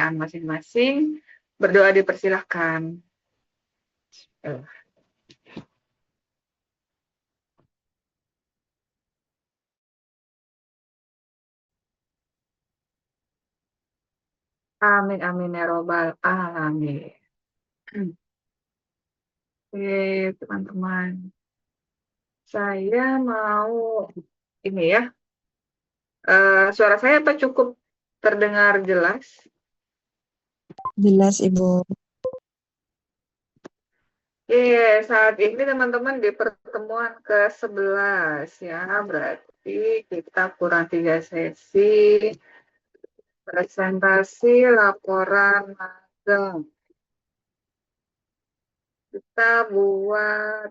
bacaan masing-masing. Berdoa dipersilahkan. Amin, amin ya robbal alamin. Oke, teman-teman. Saya mau ini ya. Suara saya apa cukup terdengar jelas? Jelas, Ibu. Saat ini teman-teman di pertemuan ke-11 ya, berarti kita kurang 3 sesi presentasi laporan magang. Kita buat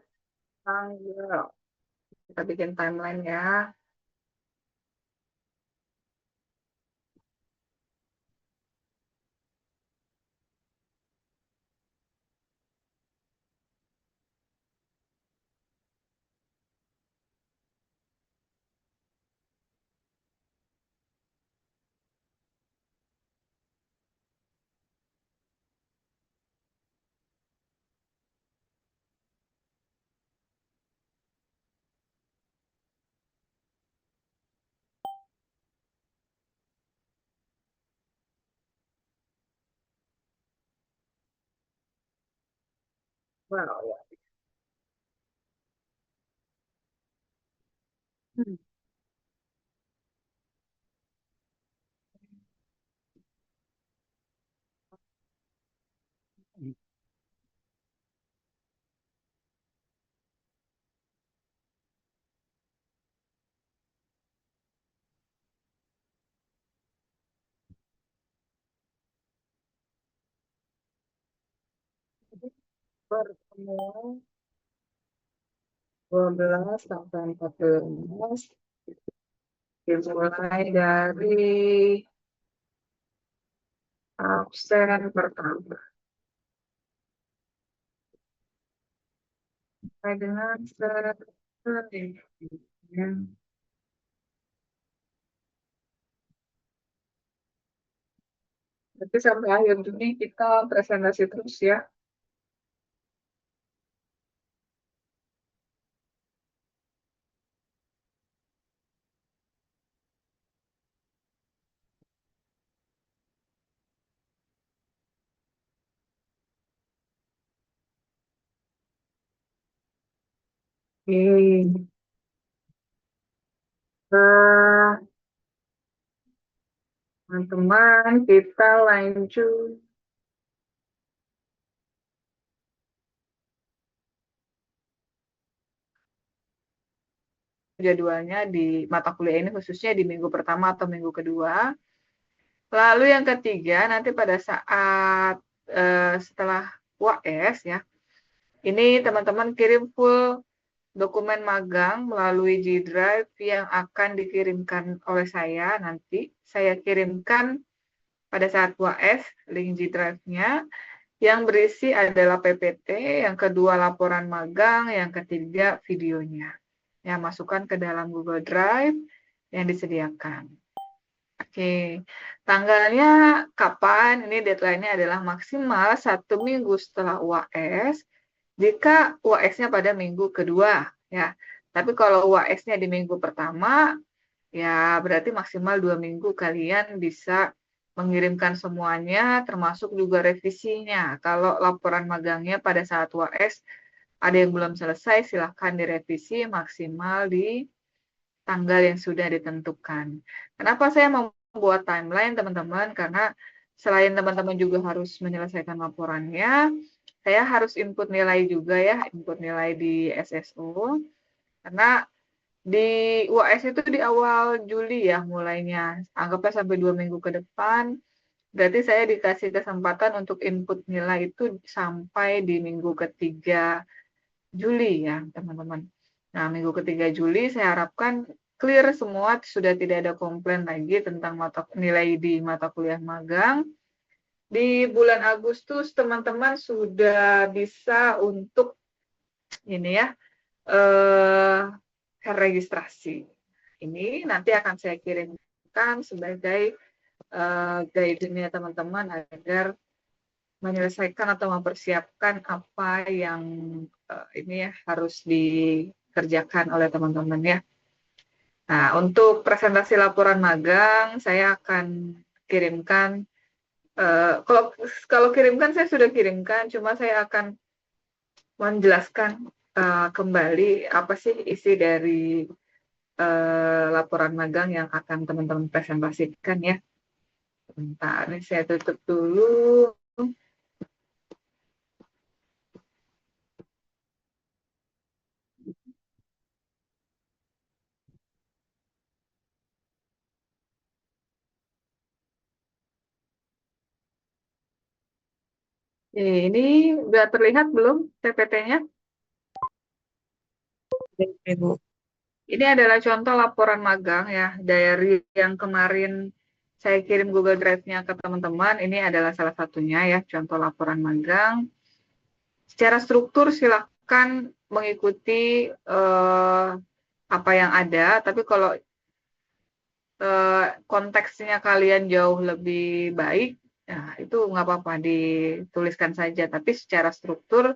tanggal, kita bikin timeline ya. Wow, ya. Pertemuan 12 sampai 14 dimulai dari absen pertama sampai dengan selanjutnya. Berarti sampai akhir Juni kita presentasi terus ya. Oke. Teman-teman, kita lanjut. Jadwalnya di mata kuliah ini khususnya di minggu pertama atau minggu kedua. Lalu yang ketiga, nanti pada saat setelah UAS ya, ini teman-teman kirim full dokumen magang melalui G Drive yang akan dikirimkan oleh saya nanti. Saya kirimkan pada saat UAS, link G Drive-nya, yang berisi adalah PPT, yang kedua laporan magang, yang ketiga videonya. Ya, masukkan ke dalam Google Drive yang disediakan. Oke, tanggalnya kapan? Ini deadline-nya adalah maksimal 1 minggu setelah UAS, jika UAS-nya pada minggu kedua. Ya, tapi kalau UAS-nya di minggu pertama, ya berarti maksimal 2 minggu kalian bisa mengirimkan semuanya, termasuk juga revisinya. Kalau laporan magangnya pada saat UAS ada yang belum selesai, silahkan direvisi maksimal di tanggal yang sudah ditentukan. Kenapa saya membuat timeline, teman-teman? Karena selain teman-teman juga harus menyelesaikan laporannya, saya harus input nilai juga ya, input nilai di SSO. Karena di UAS itu di awal Juli ya mulainya, anggaplah sampai 2 minggu ke depan, berarti saya dikasih kesempatan untuk input nilai itu sampai di minggu ketiga Juli ya teman-teman. Nah, minggu ketiga Juli saya harapkan clear semua, sudah tidak ada komplain lagi tentang nilai di mata kuliah magang. Di bulan Agustus teman-teman sudah bisa untuk ini ya, registrasi. Ini nanti akan saya kirimkan sebagai guide-nya teman-teman agar menyelesaikan atau mempersiapkan apa yang ini ya harus dikerjakan oleh teman-teman ya. Nah, untuk presentasi laporan magang saya akan kirimkan. Kalau kirimkan saya sudah kirimkan, cuma saya akan menjelaskan kembali apa sih isi dari laporan magang yang akan teman-teman presentasikan ya. Bentar, ini saya tutup dulu. Ini udah terlihat belum PPT-nya? Ibu. Ini adalah contoh laporan magang ya, dari yang kemarin saya kirim Google Drive-nya ke teman-teman. Ini adalah salah satunya ya, contoh laporan magang. Secara struktur silakan mengikuti apa yang ada, tapi kalau konteksnya kalian jauh lebih baik, ya itu nggak apa-apa dituliskan saja. Tapi secara struktur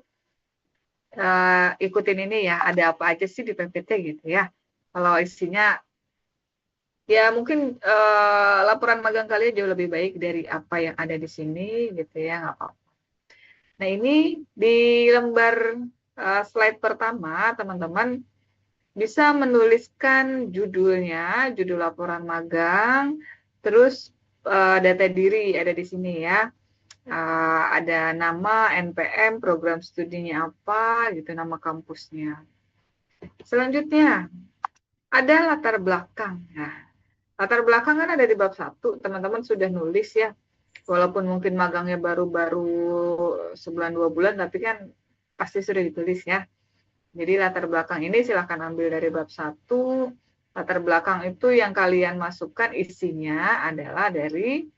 ikutin ini ya, ada apa aja sih di PPT gitu ya. Kalau isinya ya mungkin laporan magang kalian jauh lebih baik dari apa yang ada di sini gitu ya, nggak apa-apa. Nah ini di lembar slide pertama teman-teman bisa menuliskan judulnya, judul laporan magang, terus data diri ada di sini ya. Ada nama, NPM, program studinya apa, gitu, nama kampusnya. Selanjutnya, ada latar belakang. Nah, latar belakang kan ada di bab 1, teman-teman sudah nulis ya. Walaupun mungkin magangnya baru-baru sebulan 2 bulan, tapi kan pasti sudah ditulis ya. Jadi latar belakang ini silahkan ambil dari bab 1. Latar belakang itu yang kalian masukkan isinya adalah dari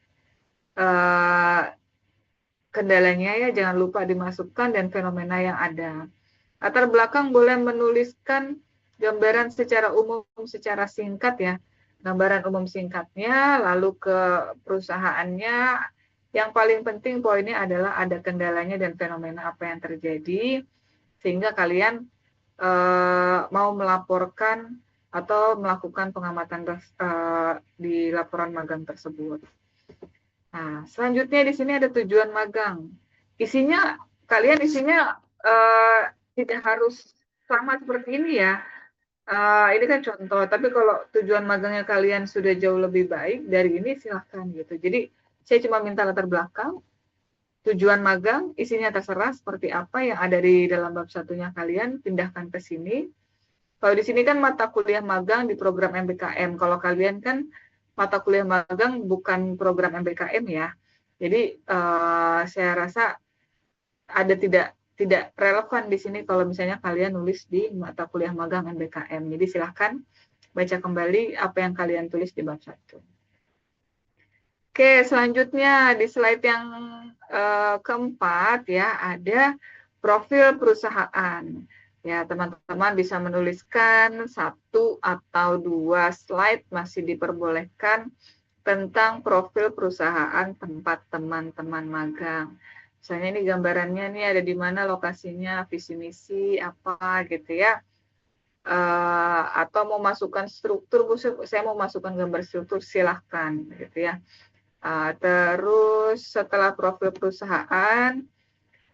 kendalanya ya, jangan lupa dimasukkan dan fenomena yang ada. Latar belakang boleh menuliskan gambaran secara umum, secara singkat ya. Gambaran umum singkatnya, lalu ke perusahaannya. Yang paling penting poinnya adalah ada kendalanya dan fenomena apa yang terjadi, sehingga kalian mau melaporkan atau melakukan pengamatan di laporan magang tersebut. Nah, selanjutnya di sini ada tujuan magang. Isinya, kalian isinya tidak harus sama seperti ini ya. Ini kan contoh, tapi kalau tujuan magangnya kalian sudah jauh lebih baik dari ini, silahkan gitu. Jadi, saya cuma minta latar belakang, tujuan magang, isinya terserah seperti apa yang ada di dalam bab satunya kalian, pindahkan ke sini. Kalau di sini kan mata kuliah magang di program MBKM. Kalau kalian kan mata kuliah magang bukan program MBKM ya. Jadi saya rasa ada tidak relevan di sini kalau misalnya kalian nulis di mata kuliah magang MBKM. Jadi silahkan baca kembali apa yang kalian tulis di bab 1. Oke, selanjutnya di slide yang keempat ya, ada profil perusahaan. Ya, teman-teman bisa menuliskan 1 atau 2 slide, masih diperbolehkan, tentang profil perusahaan tempat teman-teman magang. Misalnya ini gambarannya nih ada di mana lokasinya, visi misi apa gitu ya. Atau mau masukkan struktur, saya mau masukkan gambar struktur, silahkan gitu ya. Terus setelah profil perusahaan,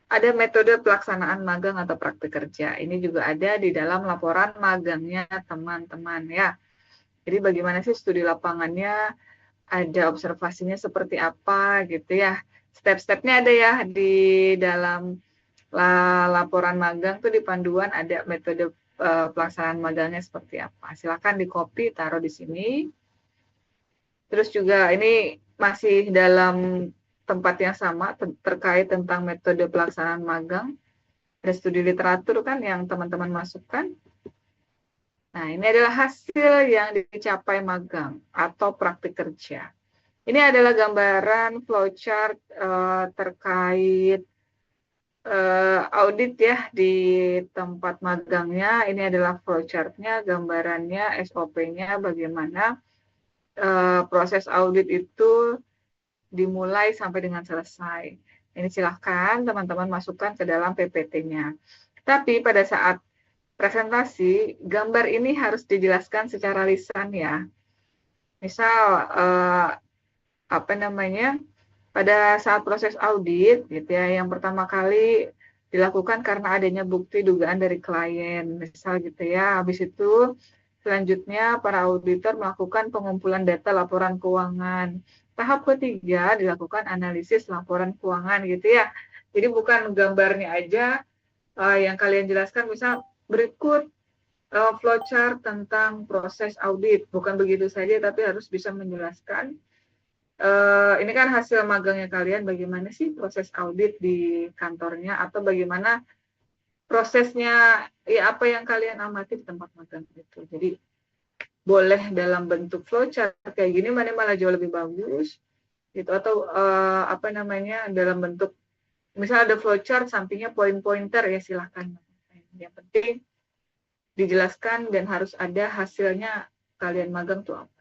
ada metode pelaksanaan magang atau praktik kerja. Ini juga ada di dalam laporan magangnya teman-teman ya. Jadi bagaimana sih studi lapangannya, ada observasinya seperti apa gitu ya. Step-stepnya ada ya di dalam laporan magang tuh di panduan ada metode pelaksanaan magangnya seperti apa. Silakan di copy, taruh di sini. Terus juga ini masih dalam tempat yang sama terkait tentang metode pelaksanaan magang. Ada studi literatur kan yang teman-teman masukkan. Nah, ini adalah hasil yang dicapai magang atau praktik kerja. Ini adalah gambaran flowchart terkait audit ya di tempat magangnya. Ini adalah flowchart-nya, gambarannya, SOP-nya, bagaimana proses audit itu dimulai sampai dengan selesai. Ini silahkan teman-teman masukkan ke dalam PPT-nya. Tapi pada saat presentasi, gambar ini harus dijelaskan secara lisan ya. Misal, apa namanya, pada saat proses audit gitu ya, yang pertama kali dilakukan karena adanya bukti dugaan dari klien, misal gitu ya. Habis itu selanjutnya para auditor melakukan pengumpulan data laporan keuangan. Tahap ketiga dilakukan analisis laporan keuangan gitu ya. Jadi bukan gambarnya aja yang kalian jelaskan, misal berikut flowchart tentang proses audit. Bukan begitu saja, tapi harus bisa menjelaskan ini kan hasil magangnya kalian, bagaimana sih proses audit di kantornya, atau bagaimana prosesnya, ya apa yang kalian amati di tempat magang itu. Jadi boleh dalam bentuk flowchart kayak gini, mana malah jauh lebih bagus gitu, atau apa namanya, dalam bentuk misal ada flowchart sampingnya poin-pointer, ya silahkan. Yang penting dijelaskan dan harus ada hasilnya kalian magang tuh apa.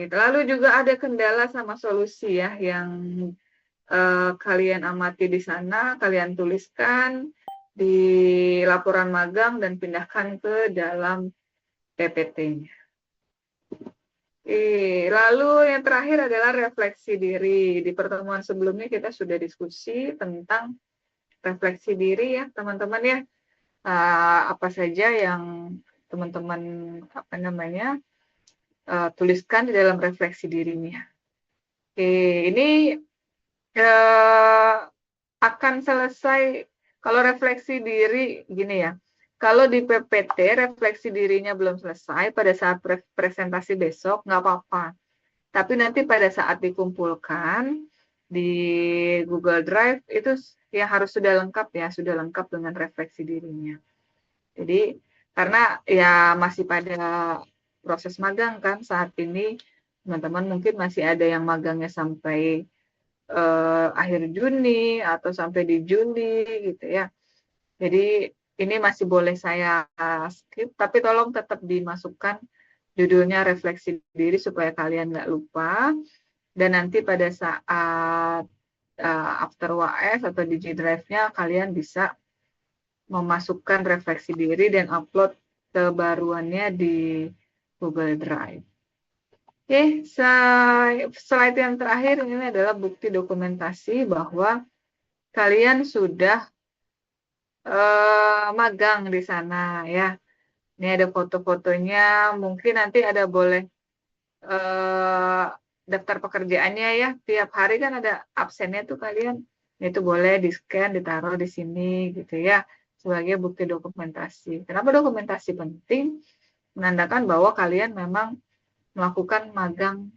Lalu juga ada kendala sama solusi ya yang kalian amati di sana, kalian tuliskan di laporan magang dan pindahkan ke dalam PPT-nya. Lalu yang terakhir adalah refleksi diri. Di pertemuan sebelumnya kita sudah diskusi tentang refleksi diri ya teman-teman ya. Apa saja yang teman-teman apa namanya tuliskan di dalam refleksi dirinya. Ini akan selesai kalau refleksi diri gini ya. Kalau di PPT refleksi dirinya belum selesai pada saat presentasi besok nggak apa-apa. Tapi nanti pada saat dikumpulkan di Google Drive itu yang harus sudah lengkap ya, sudah lengkap dengan refleksi dirinya. Jadi karena ya masih pada proses magang kan saat ini, teman-teman mungkin masih ada yang magangnya sampai akhir Juni atau sampai di Juli gitu ya. Jadi ini masih boleh saya skip, tapi tolong tetap dimasukkan judulnya refleksi diri supaya kalian nggak lupa. Dan nanti pada saat after WAS atau di G Drive-nya kalian bisa memasukkan refleksi diri dan upload kebaruannya di Google Drive. Oke, slide yang terakhir ini adalah bukti dokumentasi bahwa kalian sudah magang di sana ya. Ini ada foto-fotonya, mungkin nanti ada boleh daftar pekerjaannya ya. Tiap hari kan ada absennya tuh kalian. Itu boleh di-scan, ditaruh di sini gitu ya sebagai bukti dokumentasi. Kenapa dokumentasi penting? Menandakan bahwa kalian memang melakukan magang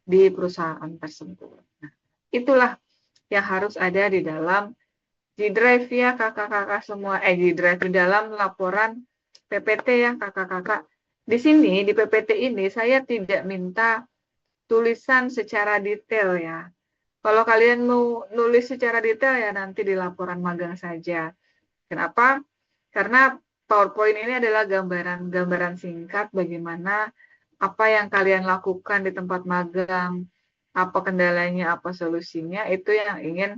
di perusahaan tersebut. Nah, itulah yang harus ada di dalam G Drive ya kakak-kakak semua, G Drive di dalam laporan PPT ya kakak-kakak. Di sini di PPT ini saya tidak minta tulisan secara detail ya. Kalau kalian mau nulis secara detail ya nanti di laporan magang saja. Kenapa? Karena PowerPoint ini adalah gambaran singkat bagaimana apa yang kalian lakukan di tempat magang, apa kendalanya, apa solusinya, itu yang ingin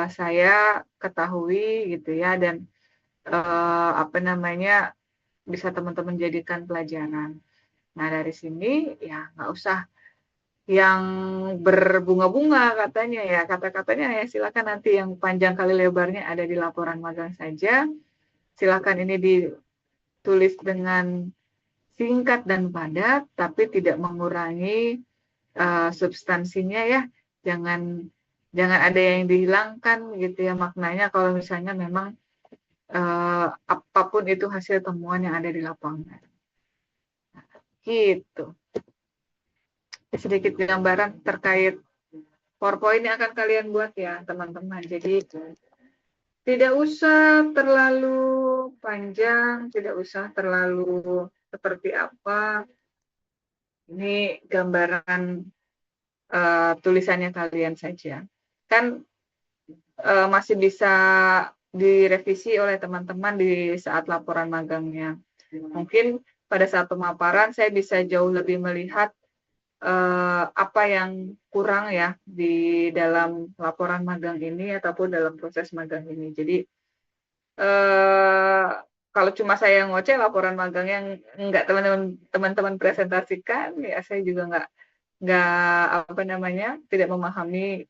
saya ketahui gitu ya, dan apa namanya bisa teman-teman jadikan pelajaran. Nah dari sini ya nggak usah yang berbunga-bunga katanya ya, kata-katanya ya silakan nanti yang panjang kali lebarnya ada di laporan magang saja. Silakan ini ditulis dengan singkat dan padat, tapi tidak mengurangi substansinya ya. Jangan ada yang dihilangkan gitu ya maknanya kalau misalnya memang apapun itu hasil temuan yang ada di lapangan. Gitu. Sedikit gambaran terkait PowerPoint yang akan kalian buat ya teman-teman. Jadi tidak usah terlalu panjang, tidak usah terlalu seperti apa. Ini gambaran tulisannya kalian saja. Kan masih bisa direvisi oleh teman-teman di saat laporan magangnya. Mungkin pada saat pemaparan saya bisa jauh lebih melihat apa yang kurang ya di dalam laporan magang ini ataupun dalam proses magang ini. Jadi eh, kalau cuma saya ngoceh laporan magang yang nggak teman-teman presentasikan, ya saya juga nggak apa namanya tidak memahami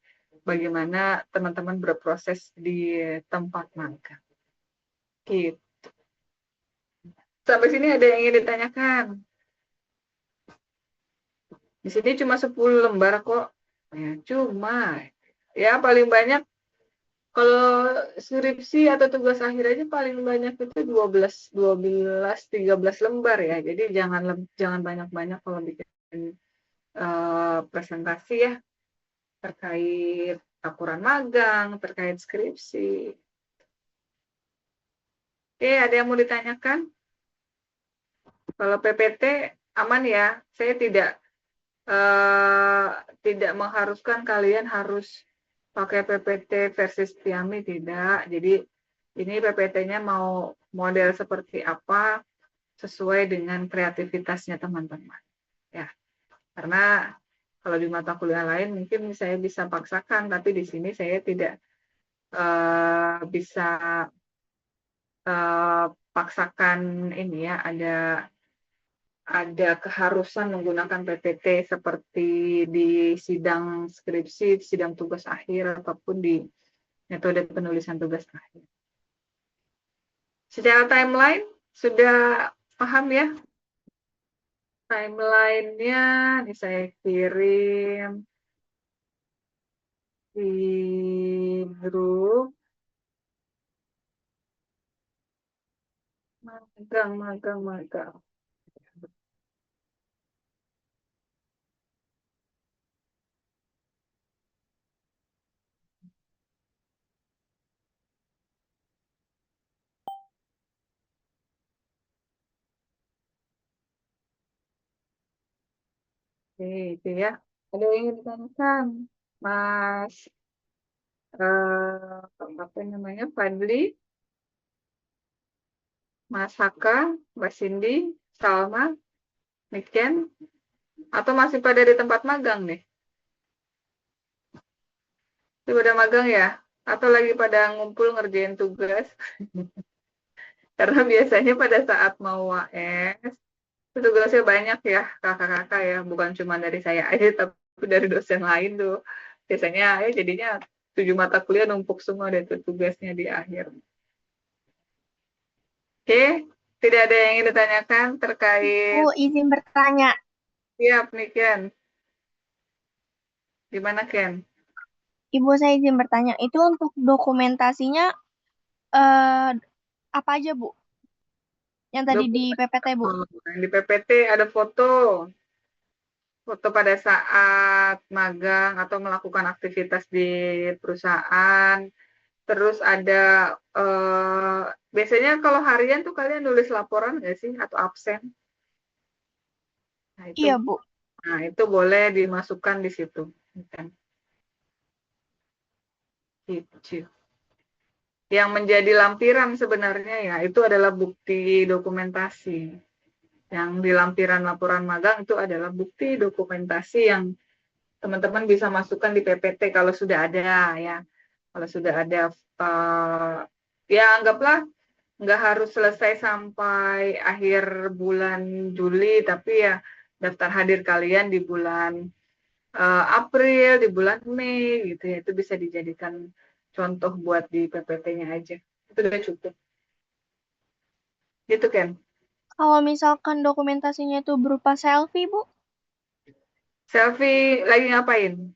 bagaimana teman-teman berproses di tempat magang. Gitu. Sampai sini ada yang ingin ditanyakan? Di sini cuma 10 lembar kok. Ya, cuma ya paling banyak kalau skripsi atau tugas akhir aja paling banyak itu 13 lembar ya. Jadi jangan banyak-banyak kalau bikin presentasi ya terkait laporan magang, terkait skripsi. Oke, ada yang mau ditanyakan? Kalau PPT aman ya. Saya tidak mengharuskan kalian harus pakai PPT versi Setiami, tidak. Jadi ini PPT-nya mau model seperti apa sesuai dengan kreativitasnya teman-teman. Ya, karena kalau di mata kuliah lain mungkin saya bisa paksakan, tapi di sini saya tidak bisa paksakan ini ya, ada keharusan menggunakan PPT seperti di sidang skripsi, sidang tugas akhir, ataupun di metode penulisan tugas akhir. Secara timeline, sudah paham ya? Timeline-nya ini saya kirim di grup magang. Oke, itu ya. Ada yang ingin ditanyakan, Mas apa namanya, Fadli, Mas Haka, Mbak Cindy, Salma, Niken, atau masih pada di tempat magang nih? Pada magang ya? Atau lagi pada ngumpul ngerjain tugas? Karena biasanya pada saat mau UAS, itu tugasnya banyak ya, kakak-kakak ya. Bukan cuma dari saya aja, tapi dari dosen lain tuh. Biasanya ya jadinya 7 mata kuliah numpuk semua deh tuh tugasnya di akhir. Oke, tidak ada yang ingin ditanyakan Bu, terkait izin bertanya. siap nih Ken. Gimana Ken? Ibu saya izin bertanya. Itu untuk dokumentasinya eh, apa aja, Bu? Yang tadi di Dokumen PPT, Bu. yang di PPT ada foto pada saat magang atau melakukan aktivitas di perusahaan. Terus ada biasanya kalau harian tuh kalian nulis laporan nggak sih atau absen? Nah itu, Iya, Bu. boleh dimasukkan di situ. Kan? Gitu. Yang menjadi lampiran sebenarnya ya itu adalah bukti dokumentasi. Yang di lampiran laporan magang itu adalah bukti dokumentasi yang teman-teman bisa masukkan di PPT kalau sudah ada ya. Kalau sudah ada ya anggaplah nggak harus selesai sampai akhir bulan Juli, tapi ya daftar hadir kalian di bulan April, di bulan Mei gitu ya, itu bisa dijadikan contoh buat di PPT-nya aja. Itu udah cukup. Gitu kan. Kalau misalkan dokumentasinya itu berupa selfie, Bu. Selfie lagi ngapain?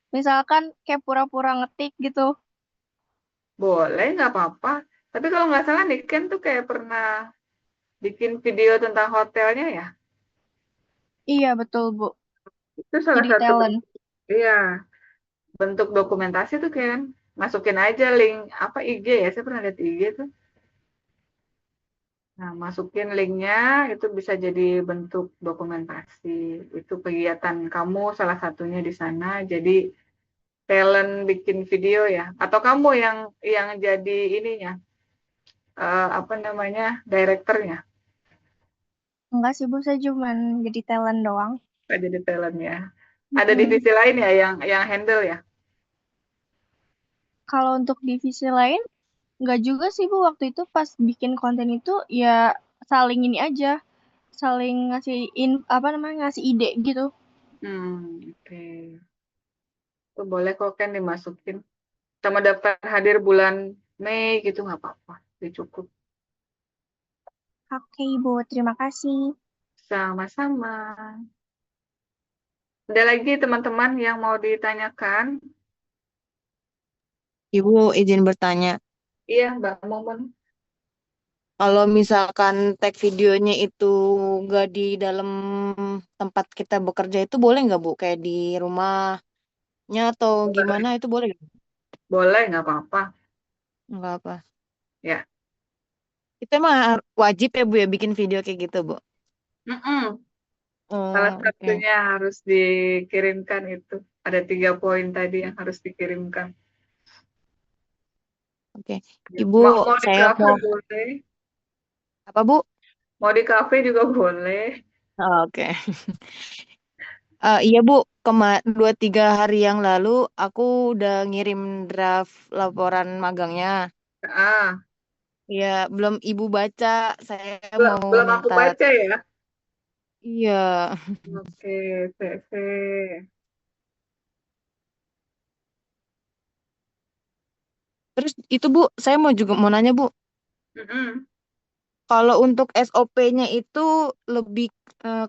Misalkan kayak pura-pura ngetik gitu. Boleh, nggak apa-apa. Tapi kalau nggak salah nih, Ken tuh kayak pernah bikin video tentang hotelnya ya. Iya, betul, Bu. Itu salah Jadi satu talent. bentuk, iya, bentuk dokumentasi tuh kan. Masukin aja link apa IG ya, saya pernah lihat IG tuh. Nah, masukin linknya itu bisa jadi bentuk dokumentasi. Itu kegiatan kamu salah satunya di sana. Jadi talent bikin video ya. Atau kamu yang jadi ininya apa namanya direkturnya. Enggak sih, Bu. Saya cuma jadi talent doang. Nggak jadi talent ya. Ada Mm-mm. divisi lain ya yang handle ya? Kalau untuk divisi lain, nggak juga sih Bu, waktu itu pas bikin konten itu ya saling ini aja, saling ngasih apa namanya, ngasih ide gitu. Oke. Tuh boleh kok kan dimasukin. Sama daftar hadir bulan Mei gitu nggak apa-apa. Itu cukup. Oke Ibu, terima kasih. Sama-sama. Ada lagi teman-teman yang mau ditanyakan? Ibu izin bertanya, Iya, Mbak Momon. kalau misalkan tag videonya itu nggak di dalam tempat kita bekerja itu boleh nggak Bu? Kayak di rumahnya atau gimana itu boleh nggak? Boleh, nggak apa-apa. Nggak apa. Ya. Itu emang wajib ya Bu ya bikin video kayak gitu Bu? Mm-mm. Salah Oh, oke. satunya harus dikirimkan itu. Ada 3 poin tadi yang harus dikirimkan. Oke. Ya. Ibu, Mau di saya kafe mau boleh. apa Bu? Mau di kafe juga boleh. Oh, oke. Iya Bu, 2-3 hari yang lalu aku udah ngirim draft laporan magangnya. Ah, Iya, belum Ibu baca. Saya belum, mau belum aku minta. baca ya. Iya. Oke, CV. Terus itu Bu, saya mau juga mau nanya Bu, Mm-mm. kalau untuk SOP-nya itu lebih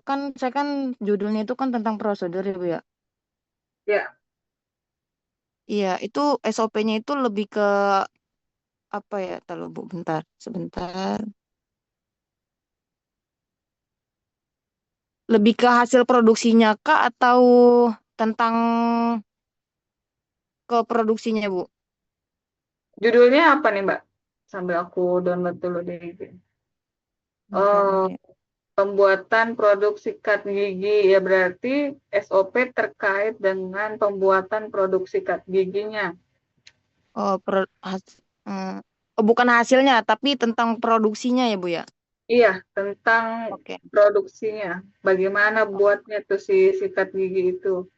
kan saya kan judulnya itu kan tentang prosedur ya Bu ya. Ya, Iya, itu SOP-nya itu lebih ke apa ya? Tahu Bu, bentar, sebentar. Lebih ke hasil produksinya kah atau tentang ke produksinya Bu? judulnya apa nih Mbak? Sambil aku download dulu di IG. Bentar Oh, ya. pembuatan produk sikat gigi ya berarti SOP terkait dengan pembuatan produk sikat giginya. Oh, eh, oh, bukan hasilnya, tapi tentang produksinya ya Bu ya. Iya, tentang Oke. produksinya. Bagaimana O- buatnya tuh si sikat gigi itu.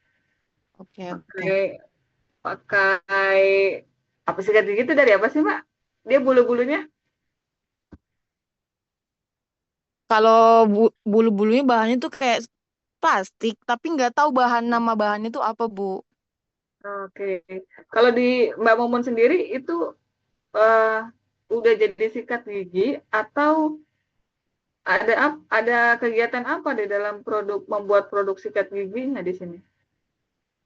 Oke, oke. Pakai pakai apa sikat gigi itu dari apa sih Mbak? Dia bulu-bulunya? Kalau bulu-bulunya bahannya tuh kayak plastik, tapi nggak tahu nama bahannya itu apa, Bu. Oke. Kalau di Mbak Momon sendiri itu eh, udah jadi sikat gigi atau ada kegiatan apa di dalam membuat produk sikat giginya di sini?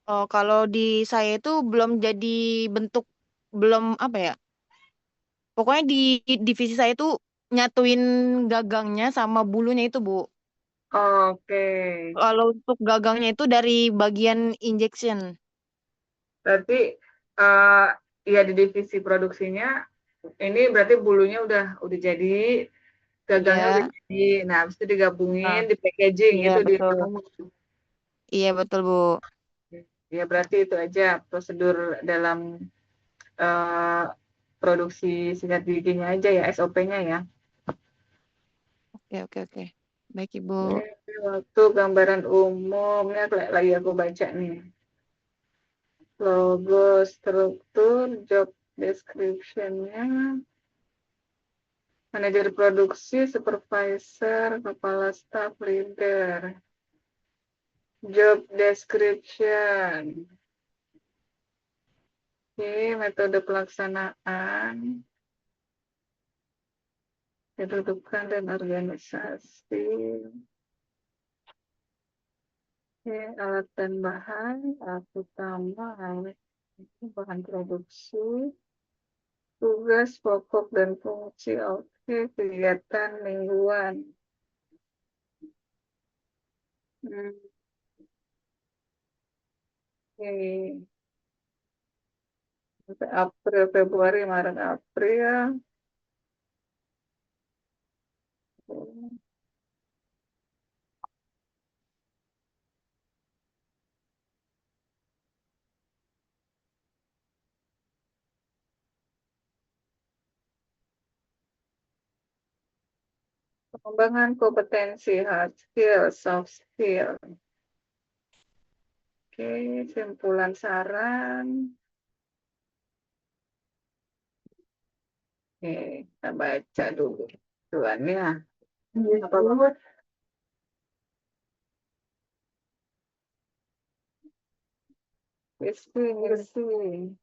Oh, kalau di saya itu belum jadi bentuk, belum apa ya? Pokoknya di divisi saya itu nyatuin gagangnya sama bulunya itu, Bu. Oke. Kalau untuk gagangnya itu dari bagian injection. Berarti eh ya di divisi produksinya ini berarti bulunya udah jadi, gagangnya udah Iya. jadi. Nah, habis itu digabungin, Nah, di packaging iya itu di betul. Iya betul, Bu. ya berarti itu aja prosedur dalam eh, produksi sikat giginya aja ya SOP-nya ya. Oke, oke, oke. Baik, Ibu. Waktu gambaran umumnya lagi aku baca nih. Logo, struktur, job description-nya, manajer produksi, supervisor, kepala staff, leader, job description, oke, metode pelaksanaan, kedudukan dan organisasi, oke, alat dan bahan, alat utama, bahan produksi, tugas pokok dan fungsi, oke, kegiatan mingguan. Hmm, oke. Sampai April, Februari, Maret, April. Pengembangan kompetensi hard skill, soft skill. Oke, simpulan saran. Oke, kita baca dulu tuannya. Apa banget? Crispy.